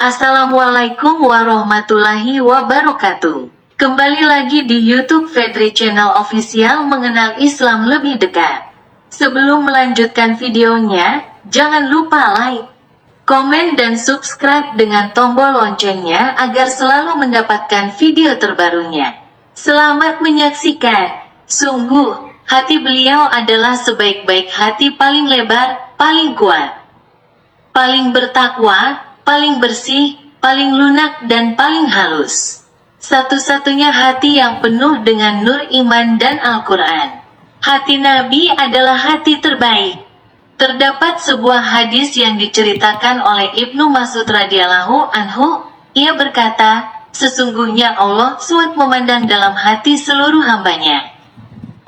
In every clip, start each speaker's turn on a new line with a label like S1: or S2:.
S1: Assalamualaikum warahmatullahi wabarakatuh. Kembali lagi di YouTube Fedri Channel Official mengenal Islam lebih dekat. Sebelum melanjutkan videonya, jangan lupa like, komen dan subscribe dengan tombol loncengnya agar selalu mendapatkan video terbarunya. Selamat menyaksikan. Sungguh, hati beliau adalah sebaik-baik hati, paling lebar, paling kuat, paling bertakwa, paling bersih, paling lunak dan paling halus. Satu-satunya hati yang penuh dengan nur iman dan Al-Quran. Hati Nabi adalah hati terbaik. Terdapat sebuah hadis yang diceritakan oleh Ibnu Mas'ud radhiyallahu anhu. Ia berkata, sesungguhnya Allah SWT memandang dalam hati seluruh hambanya.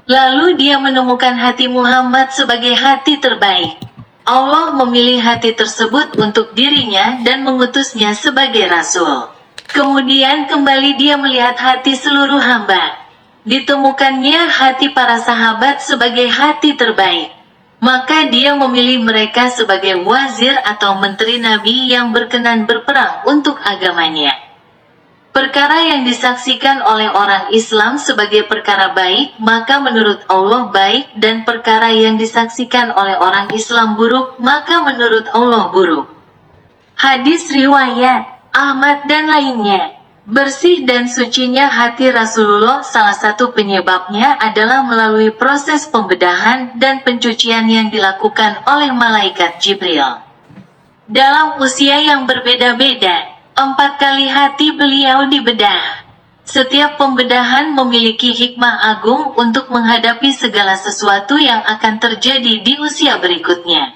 S1: Lalu dia menemukan hati Muhammad sebagai hati terbaik. Allah memilih hati tersebut untuk dirinya dan mengutusnya sebagai Rasul. Kemudian kembali dia melihat hati seluruh hamba. Ditemukannya hati para sahabat sebagai hati terbaik. Maka dia memilih mereka sebagai wazir atau menteri Nabi yang berkenan berperang untuk agamanya. Perkara yang disaksikan oleh orang Islam sebagai perkara baik, maka menurut Allah baik, dan perkara yang disaksikan oleh orang Islam buruk, maka menurut Allah buruk. Hadis riwayat Ahmad dan lainnya. Bersih dan sucinya hati Rasulullah salah satu penyebabnya adalah melalui proses pembedahan dan pencucian yang dilakukan oleh malaikat Jibril. Dalam usia yang berbeda-beda, 4 kali hati beliau dibedah. Setiap pembedahan memiliki hikmah agung untuk menghadapi segala sesuatu yang akan terjadi di usia berikutnya.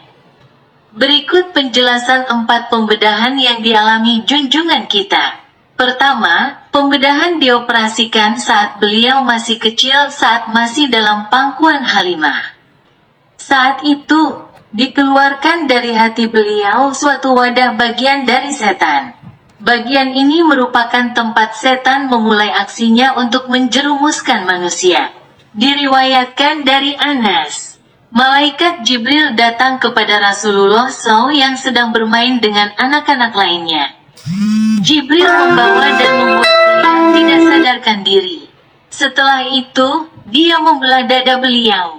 S1: Berikut penjelasan 4 pembedahan yang dialami junjungan kita. Pertama, pembedahan dioperasikan saat beliau masih kecil, saat masih dalam pangkuan Halimah. Saat itu, dikeluarkan dari hati beliau suatu wadah bagian dari setan. Bagian ini merupakan tempat setan memulai aksinya untuk menjerumuskan manusia. Diriwayatkan dari Anas, malaikat Jibril datang kepada Rasulullah SAW yang sedang bermain dengan anak-anak lainnya. Jibril membawa dan membuat beliau tidak sadarkan diri. Setelah itu, dia membelah dada beliau,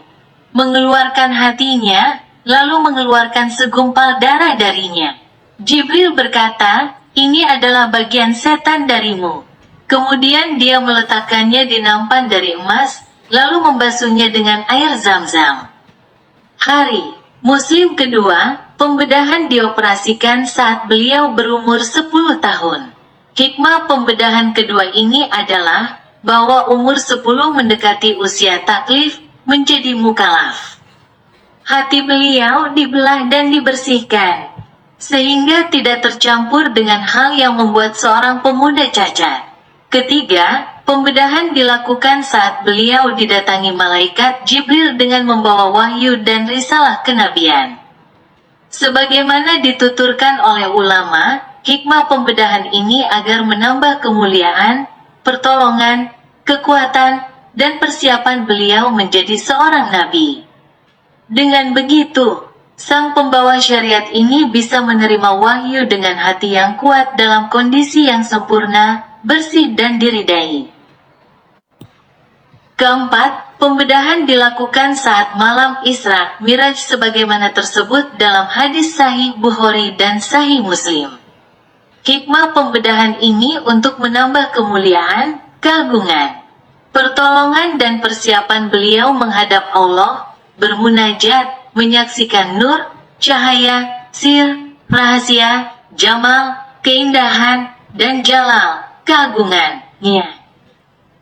S1: mengeluarkan hatinya, lalu mengeluarkan segumpal darah darinya. Jibril berkata, "Ini adalah bagian setan darimu." Kemudian dia meletakkannya di nampan dari emas, lalu membasuhnya dengan air Zam-Zam. Hari Muslim kedua, pembedahan dioperasikan saat beliau berumur 10 tahun. Hikmah pembedahan kedua ini adalah bahwa umur 10 mendekati usia taklif, menjadi mukallaf. Hati beliau dibelah dan dibersihkan, sehingga tidak tercampur dengan hal yang membuat seorang pemuda cacat. Ketiga, pembedahan dilakukan saat beliau didatangi malaikat Jibril dengan membawa wahyu dan risalah kenabian. Sebagaimana dituturkan oleh ulama, hikmah pembedahan ini agar menambah kemuliaan, pertolongan, kekuatan, dan persiapan beliau menjadi seorang nabi. Dengan begitu, sang pembawa syariat ini bisa menerima wahyu dengan hati yang kuat dalam kondisi yang sempurna, bersih dan diridai. Keempat, pembedahan dilakukan saat malam Isra Miraj sebagaimana tersebut dalam hadis Sahih Bukhari dan Sahih Muslim. Hikmah pembedahan ini untuk menambah kemuliaan, keagungan, pertolongan dan persiapan beliau menghadap Allah, bermunajat, menyaksikan nur, cahaya, sir, rahasia, jamal, keindahan, dan jalal, keagungannya.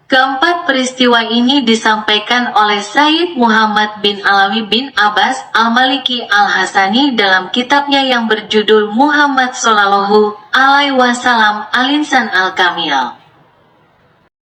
S1: Keempat peristiwa ini disampaikan oleh Sayyid Muhammad bin Alawi bin Abbas Al-Maliki Al-Hasani dalam kitabnya yang berjudul Muhammad Sallallahu Alaihi Wasallam Al-Insan Al-Kamil.